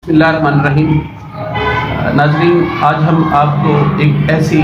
بسم اللہ الرحمن الرحیم۔ ناظرین، آج ہم آپ کو ایک ایسی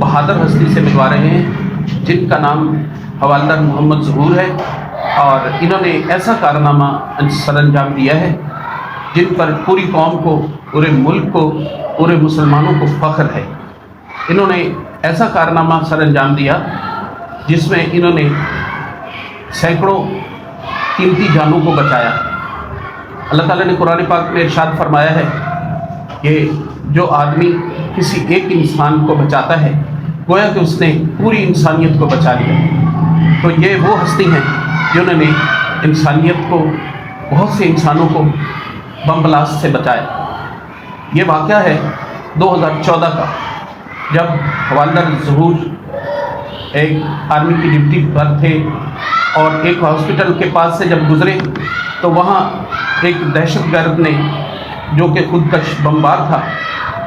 بہادر ہستی سے ملوا رہے ہیں جن کا نام حوالدار محمد ظہور ہے، اور انہوں نے ایسا کارنامہ سر انجام دیا ہے جن پر پوری قوم کو، پورے ملک کو، پورے مسلمانوں کو فخر ہے۔ انہوں نے ایسا کارنامہ سر انجام دیا جس میں انہوں نے سینکڑوں قیمتی جانوں کو بچایا۔ اللہ تعالیٰ نے قرآن پاک میں ارشاد فرمایا ہے کہ جو آدمی کسی ایک انسان کو بچاتا ہے گویا کہ اس نے پوری انسانیت کو بچا لیا۔ تو یہ وہ ہستی ہیں جنہوں نے انسانیت کو، بہت سے انسانوں کو بم بلاسٹ سے بچایا۔ یہ واقعہ ہے 2014 کا، جب حوالدار ظہور ایک آرمی کی ڈیوٹی پر تھے اور ایک ہاسپٹل کے پاس سے جب گزرے تو وہاں ایک دہشت گرد نے، جو کہ خودکش بمبار تھا،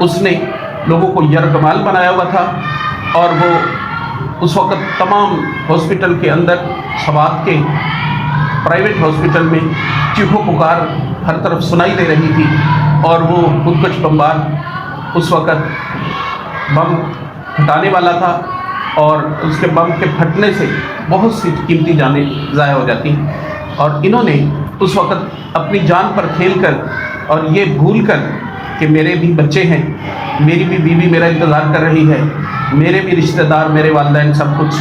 اس نے لوگوں کو یرغمال بنایا ہوا تھا، اور وہ اس وقت تمام ہاسپٹل کے اندر، سوات کے پرائیویٹ ہاسپٹل میں چیخو پکار ہر طرف سنائی دے رہی تھی، اور وہ خودکش بمبار اس وقت بم پھٹانے والا تھا، اور اس کے بم کے پھٹنے سے بہت سی قیمتی جانیں ضائع ہو جاتی ہیں۔ اور انہوں نے اس وقت اپنی جان پر کھیل کر، اور یہ بھول کر کہ میرے بھی بچے ہیں، میری بھی بیوی میرا انتظار کر رہی ہے، میرے بھی رشتہ دار، میرے والدین، سب کچھ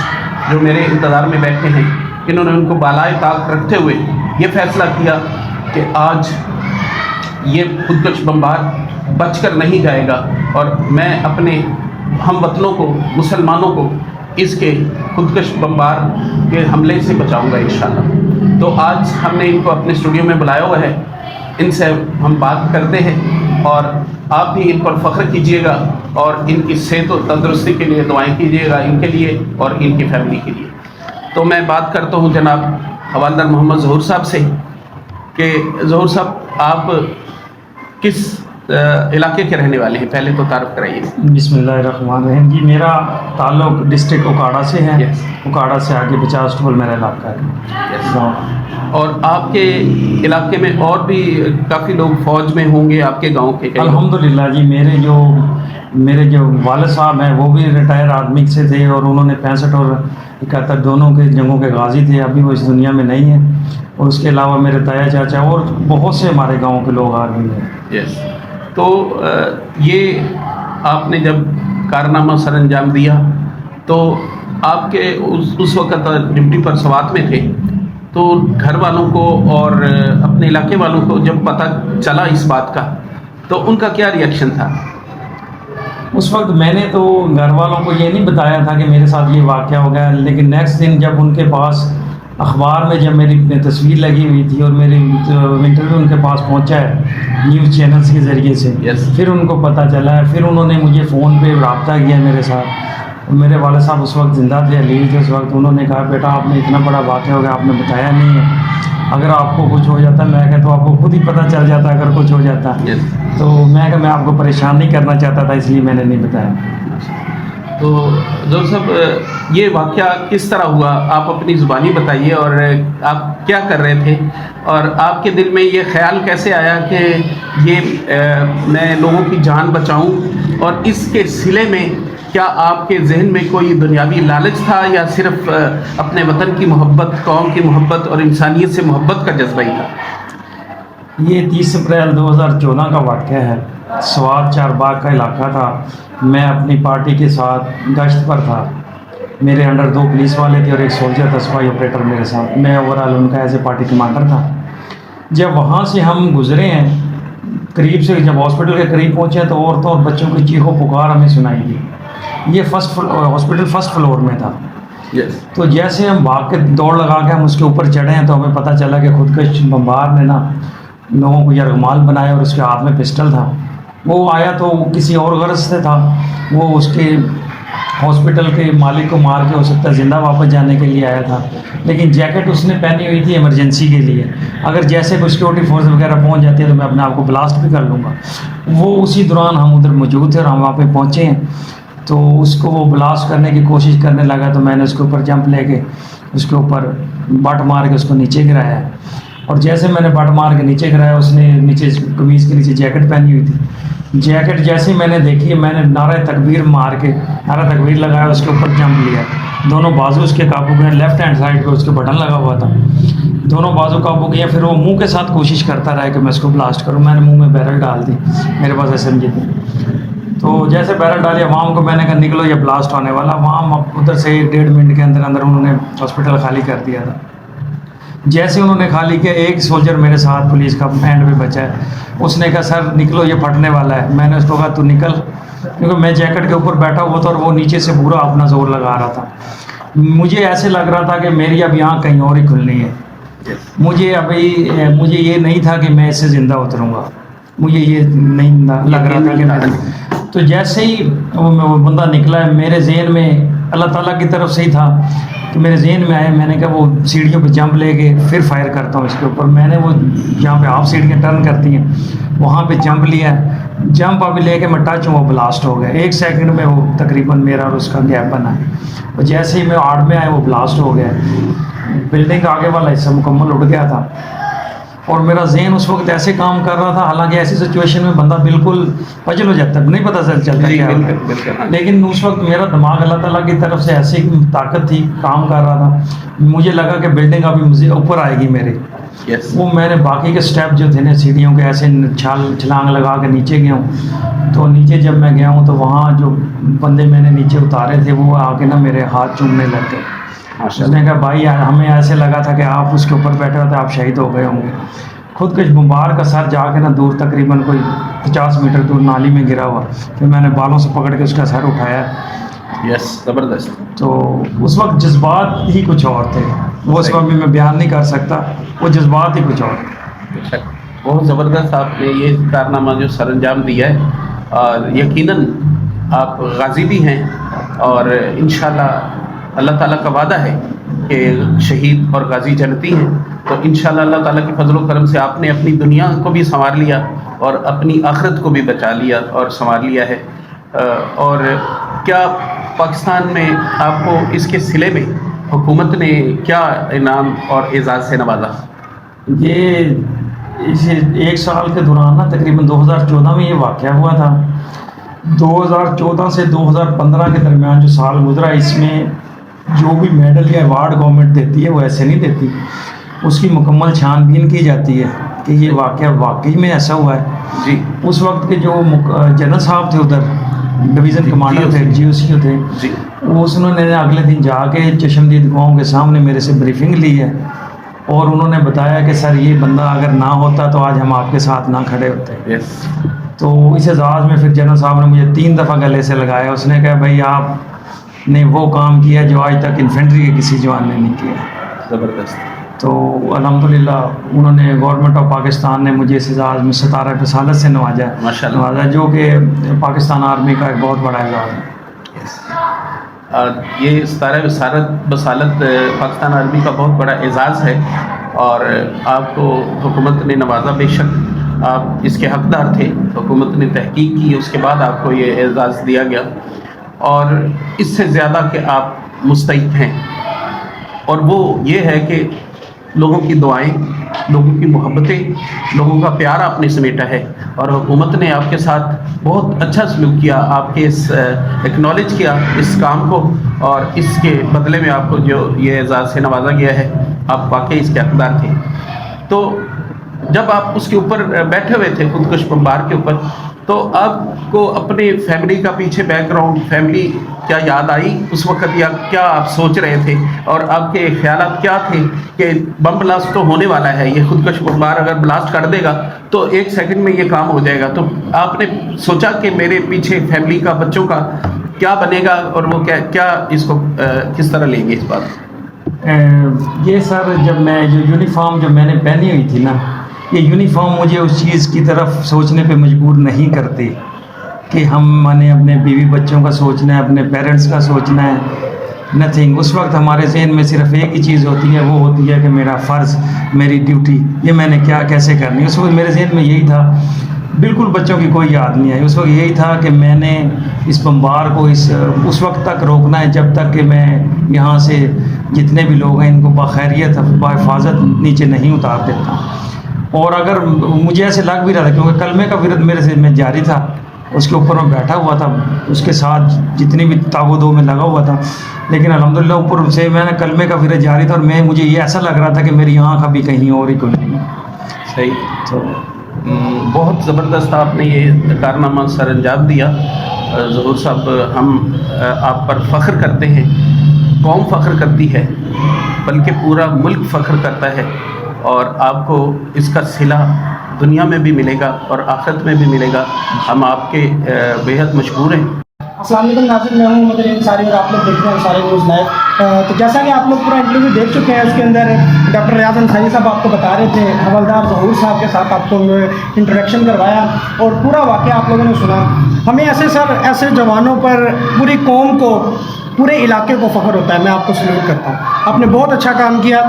جو میرے انتظار میں بیٹھے ہیں، انہوں نے ان کو بالائے طاق رکھتے ہوئے یہ فیصلہ کیا کہ آج یہ خودکش بمبار بچ کر نہیں جائے گا، اور میں اپنے ہم وطنوں کو، مسلمانوں کو اس کے خودکش بمبار کے حملے سے بچاؤں گا انشاءاللہ۔ تو آج ہم نے ان کو اپنے اسٹوڈیو میں بلایا ہوا ہے، ان سے ہم بات کرتے ہیں، اور آپ بھی ان پر فخر کیجئے گا اور ان کی صحت و تندرستی کے لیے دعائیں کیجئے گا، ان کے لیے اور ان کی فیملی کے لیے۔ تو میں بات کرتا ہوں جناب حوالدار محمد ظہور صاحب سے کہ ظہور صاحب، آپ کس علاقے کے رہنے والے ہیں؟ پہلے تو تعارف کرائیے۔ بسم اللہ الرحمن الرحیم۔ جی، میرا تعلق ڈسٹرکٹ اوکاڑا سے ہے۔ اوکاڑا سے آگے 50 ٹول میرا علاقہ ہے۔ اور آپ کے علاقے میں اور بھی کافی لوگ فوج میں ہوں گے آپ کے گاؤں کے؟ الحمدللہ جی، میرے جو والد صاحب ہیں وہ بھی ریٹائر آرمی سے تھے، اور انہوں نے 65 اور 71 دونوں کے جنگوں کے غازی تھے، ابھی وہ اس دنیا میں نہیں ہیں۔ اور اس کے علاوہ میرے تایا چاچا اور بہت سے ہمارے گاؤں کے لوگ آرمی میں۔ تو یہ آپ نے جب کارنامہ سر انجام دیا تو آپ کے اس وقت ڈیوٹی پر سوات میں تھے، تو گھر والوں کو اور اپنے علاقے والوں کو جب پتہ چلا اس بات کا تو ان کا کیا ری ایکشن تھا؟ اس وقت میں نے تو گھر والوں کو یہ نہیں بتایا تھا کہ میرے ساتھ یہ واقعہ ہو گیا، لیکن نیکسٹ دن جب ان کے پاس اخبار میں جب میری تصویر لگی ہوئی تھی اور میری انٹرویو ان کے پاس پہنچا ہے نیوز چینلز کے ذریعے سے، پھر ان کو پتہ چلا ہے، پھر انہوں نے مجھے فون پہ رابطہ کیا میرے ساتھ۔ میرے والد صاحب اس وقت زندہ تھے، علیل تھے اس وقت۔ انہوں نے کہا بیٹا آپ نے اتنا بڑا واقعہ ہو گیا، آپ نے بتایا نہیں ہے، اگر آپ کو کچھ ہو جاتا میں کہتا تو آپ کو خود ہی پتہ چل جاتا اگر کچھ ہو جاتا۔ تو میں آپ کو پریشان نہیں کرنا چاہتا تھا، اس لیے میں نے نہیں بتایا۔ تو ظہور صاحب، یہ واقعہ کس طرح ہوا؟ آپ اپنی زبانی بتائیے، اور آپ کیا کر رہے تھے، اور آپ کے دل میں یہ خیال کیسے آیا کہ یہ میں لوگوں کی جان بچاؤں، اور اس کے صلے میں کیا آپ کے ذہن میں کوئی دنیاوی لالچ تھا، یا صرف اپنے وطن کی محبت، قوم کی محبت اور انسانیت سے محبت کا جذبہ ہی تھا؟ یہ 30 اپریل 2014 کا واقعہ ہے۔ سوات چار باغ کا علاقہ تھا، میں اپنی پارٹی کے ساتھ گشت پر تھا، میرے انڈر 2 پولیس والے تھے اور ایک سولجر تھا، صفائی آپریٹر میرے ساتھ، میں اوورال ان کا ایز اے پارٹی کمانڈر تھا۔ جب وہاں سے ہم گزرے ہیں، قریب سے جب ہاسپٹل کے قریب پہنچے تو عورتوں اور بچوں کی چیخو پکار ہمیں سنائی دی۔ یہ ہاسپٹل فرسٹ فلور میں تھا۔ تو جیسے ہم بھاگ کے دوڑ لگا کے ہم اس کے اوپر چڑھے ہیں تو ہمیں پتہ چلا کہ خودکش بمبار نے نا لوگوں کو یرغمال بنایا، اور اس کے ہاتھ میں پسٹل تھا۔ وہ آیا تو کسی اور غرض سے تھا، وہ اس کے ہاسپٹل کے مالک کو مار کے ہو سکتا ہے زندہ واپس جانے کے لیے آیا تھا، لیکن جیکٹ اس نے پہنی ہوئی تھی ایمرجنسی کے لیے، اگر جیسے کوئی سیکورٹی فورس وغیرہ پہنچ جاتی ہے تو میں اپنے آپ کو بلاسٹ بھی کر لوں گا۔ وہ اسی دوران ہم ادھر موجود تھے اور ہم وہاں پہ پہنچے ہیں، تو اس کو وہ بلاسٹ کرنے کی کوشش کرنے لگا، تو میں نے اس کے اوپر جمپ لے کے اس کے اوپر بٹ مار کے اس کو نیچے گرایا ہے۔ اور جیسے میں نے بٹ مار کے نیچے گرایا، اس نے نیچے قمیض کے نیچے جیکٹ پہنی ہوئی تھی، جیکٹ جیسے میں نے دیکھی، میں نے نعرہ تکبیر مار کے نعرہ تکبیر لگایا، اس کے اوپر جمپ لیا، دونوں بازو اس کے قابو گئے، لیفٹ ہینڈ سائڈ پہ اس کے بٹن لگا ہوا تھا، دونوں بازو قابو کیے، پھر وہ منہ کے ساتھ کوشش کرتا رہا کہ میں اس کو بلاسٹ کروں، میں نے منہ میں بیرل ڈال دی، میرے پاس SMG تھی، تو جیسے بیرل ڈالی عوام کو میں نے کہا نکلو یہ بلاسٹ ہونے والا، عوام ادھر سے 1.5 منٹ کے اندر اندر انہوں نے ہاسپٹل خالی کر دیا تھا۔ جیسے انہوں نے خالی کیا، ایک سولجر میرے ساتھ پولیس کا اینڈ پہ بچا ہے، اس نے کہا سر نکلو یہ پھٹنے والا ہے، میں نے اس کو کہا تو نکل، کیونکہ میں جیکٹ کے اوپر بیٹھا ہوا تھا اور وہ نیچے سے پورا اپنا زور لگا رہا تھا، مجھے ایسے لگ رہا تھا کہ میری اب آنکھ کہیں اور ہی کھلنی ہے، مجھے یہ نہیں تھا کہ میں اس سے زندہ اتروں گا، مجھے یہ نہیں لگ رہا تھا کہ میں، تو جیسے ہی وہ بندہ نکلا ہے میرے ذہن میں اللہ تعالیٰ کی طرف سے ہی تھا کہ میرے ذہن میں آئے، میں نے کہا وہ سیڑھیوں پہ جمپ لے کے پھر فائر کرتا ہوں اس کے اوپر، میں نے وہ جہاں پہ ہاف سیڑھیاں ٹرن کرتی ہیں وہاں پہ جمپ لیا، جمپ ابھی لے کے میں ٹچ ہوں، وہ بلاسٹ ہو گیا، 1 سیکنڈ میں وہ تقریباً میرا اور اس کا گیپ بنا ہے، اور جیسے ہی میں آڑ میں آیا وہ بلاسٹ ہو گیا، بلڈنگ کا آگے والا حصہ مکمل اڑ گیا تھا، اور میرا ذہن اس وقت ایسے کام کر رہا تھا، حالانکہ ایسی سچویشن میں بندہ بالکل پجل ہو جاتا ہے، نہیں پتہ چلتا کیا ہوتا ہے، لیکن اس وقت میرا دماغ اللہ تعالیٰ کی طرف سے ایسی طاقت تھی، کام کر رہا تھا، مجھے لگا کہ بلڈنگ ابھی مجھے اوپر آئے گی میرے، وہ میں نے باقی کے سٹیپ جو تھے نا سیڑھیوں کے ایسے چھلانگ لگا کے نیچے گیا ہوں، تو نیچے جب میں گیا ہوں تو وہاں جو بندے میں نے نیچے اتارے تھے وہ آ کے نا میرے ہاتھ چومنے لگ گئے، اس نے کہا بھائی ہمیں ایسے لگا تھا کہ آپ اس کے اوپر بیٹھے ہوتے آپ شہید ہو گئے ہوں گے، خودکش بمبار کا سر جا کے نا دور تقریباً کوئی 50 میٹر دور نالی میں گرا ہوا، پھر میں نے بالوں سے پکڑ کے اس کا سر اٹھایا، زبردست، تو اس وقت جذبات ہی کچھ اور تھے، وہ اس وقت بھی میں بیان نہیں کر سکتا، وہ جذبات ہی کچھ اور تھے۔ بہت زبردست آپ نے یہ کارنامہ جو سر انجام دیا ہے، اور یقیناً آپ غازی بھی ہیں، اور انشاءاللہ اللہ تعالیٰ کا وعدہ ہے کہ شہید اور غازی جنتی ہیں، تو انشاءاللہ اللہ تعالیٰ کے فضل و کرم سے آپ نے اپنی دنیا کو بھی سنوار لیا اور اپنی آخرت کو بھی بچا لیا اور سنوار لیا ہے، اور کیا پاکستان میں آپ کو اس کے صلے میں حکومت نے کیا انعام اور اعزاز سے نوازا؟ یہ اس 1 سال کے دوران نا تقریباً 2014 میں یہ واقعہ ہوا تھا، 2014 سے 2015 کے درمیان جو سال گزرا، اس میں جو بھی میڈل یا ایوارڈ گورنمنٹ دیتی ہے وہ ایسے نہیں دیتی، اس کی مکمل چھان بین کی جاتی ہے کہ یہ واقعہ واقعی میں ایسا ہوا ہے۔ جی، اس وقت کے جو جنرل صاحب تھے ادھر ڈویژن کمانڈر تھے، GOC تھے، جی، انہوں نے اگلے دن جا کے چشمدید گاؤں کے سامنے میرے سے بریفنگ لی ہے، اور انہوں نے بتایا کہ سر یہ بندہ اگر نہ ہوتا تو آج ہم آپ کے ساتھ نہ کھڑے ہوتے۔ تو اس اعزاز میں پھر جنرل صاحب نے مجھے 3 دفعہ گلے سے لگایا، اس نے کہا بھائی آپ نے وہ کام کیا جو آج تک انفینٹری کے کسی جوان نے نہیں کیا۔ زبردست۔ تو الحمدللہ انہوں نے گورنمنٹ آف پاکستان نے مجھے اس اعزاز میں ستارہ رسالت سے نوازا، جو کہ پاکستان آرمی کا ایک بہت بڑا اعزاز ہے۔ اور یہ ستارہ رسالت پاکستان آرمی کا بہت بڑا اعزاز ہے، اور آپ کو حکومت نے نوازا، بے شک آپ اس کے حقدار تھے، حکومت نے تحقیق کی، اس کے بعد آپ کو یہ اعزاز دیا گیا، اور اس سے زیادہ کہ آپ مستحق ہیں، اور وہ یہ ہے کہ لوگوں کی دعائیں، لوگوں کی محبتیں، لوگوں کا پیار آپ نے سمیٹا ہے، اور حکومت نے آپ کے ساتھ بہت اچھا سلوک کیا، آپ کے اس ایکنالج کیا اس کام کو، اور اس کے بدلے میں آپ کو جو یہ اعزاز سے نوازا گیا ہے، آپ واقعی اس کے حقدار تھے۔ تو جب آپ اس کے اوپر بیٹھے ہوئے تھے خودکش بمبار کے اوپر، تو آپ کو اپنے فیملی کا پیچھے بیک گراؤنڈ، فیملی کیا یاد آئی اس وقت، یا کیا آپ سوچ رہے تھے، اور آپ کے خیالات کیا تھے کہ بم بلاسٹ تو ہونے والا ہے، یہ خودکش بمبار اگر بلاسٹ کر دے گا تو 1 سیکنڈ میں یہ کام ہو جائے گا، تو آپ نے سوچا کہ میرے پیچھے فیملی کا، بچوں کا کیا بنے گا، اور وہ کیا اس کو کس طرح لیں گے اس بات؟ یہ سر جب میں جو یونیفارم جو میں نے پہنی ہوئی تھی نا، یہ یونیفارم مجھے اس چیز کی طرف سوچنے پہ مجبور نہیں کرتی کہ میں نے اپنے بیوی بچوں کا سوچنا ہے، اپنے پیرنٹس کا سوچنا ہے، نتھنگ۔ اس وقت ہمارے ذہن میں صرف ایک ہی چیز ہوتی ہے، وہ ہوتی ہے کہ میرا فرض، میری ڈیوٹی، یہ میں نے کیسے کرنی ہے۔ اس وقت میرے ذہن میں یہی تھا، بالکل بچوں کی کوئی یاد نہیں آئی، اس وقت یہی تھا کہ میں نے اس بمبار کو اس وقت تک روکنا ہے جب تک کہ میں یہاں سے جتنے بھی لوگ ہیں ان کو بخیریت بحفاظت نیچے نہیں اتار دیتا. اور اگر مجھے ایسے لگ بھی رہا تھا کیونکہ کلمے کا ورد میرے سے میں جاری تھا, اس کے اوپر میں بیٹھا ہوا تھا, اس کے ساتھ جتنی بھی تعاوض میں لگا ہوا تھا, لیکن الحمدللہ اوپر سے میں نے کلمے کا ورد جاری تھا, اور مجھے یہ ایسا لگ رہا تھا کہ میری آنکھ ابھی کہیں اور ہی کھل رہی ہے. صحیح. تو بہت زبردست آپ نے یہ کارنامہ سر انجام دیا. ظہور صاحب, ہم آپ پر فخر کرتے ہیں, قوم فخر کرتی ہے, بلکہ پورا ملک فخر کرتا ہے, اور آپ کو اس کا صلہ دنیا میں بھی ملے گا اور آخرت میں بھی ملے گا. ہم آپ کے بیحد مشکور ہیں. السلام علیکم ناظرین, میں ہوں محمد انصاری اور آپ لوگ دیکھ رہے ہیں انصاری نیوز لائیو. تو جیسا کہ آپ لوگ پورا انٹرویو دیکھ چکے ہیں, اس کے اندر ڈاکٹر ریاض انصاری صاحب آپ کو بتا رہے تھے, حوالدار ظہور صاحب کے ساتھ آپ کو انٹروڈکشن کروایا اور پورا واقعہ آپ لوگوں نے سنا. ہمیں ایسے جوانوں پر پوری قوم کو, پورے علاقے کو فخر ہوتا ہے. میں آپ کو سلوٹ کرتا ہوں, آپ نے بہت اچھا کام کیا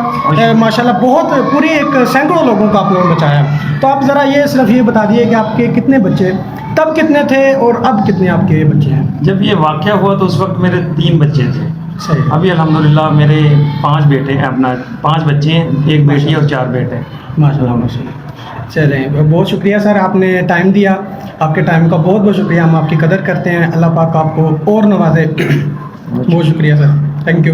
ماشاءاللہ, بہت پوری ایک سینکڑوں لوگوں کو آپ لوگوں نے بچایا. تو آپ ذرا یہ صرف یہ بتا دیے کہ آپ کے کتنے بچے, تب کتنے تھے اور اب کتنے آپ کے بچے ہیں؟ جب یہ واقعہ ہوا تو اس وقت میرے 3 بچے تھے. صحیح. ابھی الحمدللہ میرے 5 بیٹے ہیں, اپنا 5 بچے ہیں, 1 بیٹی اور 4 بیٹے. ماشاءاللہ ماشاءاللہ. چلیں, بہت شکریہ سر, آپ نے ٹائم دیا, آپ کے ٹائم کا بہت بہت شکریہ, ہم آپ کی قدر کرتے ہیں. اللہ پاک آپ کو اور نوازے. بہت شکریہ سر, تھینک یو.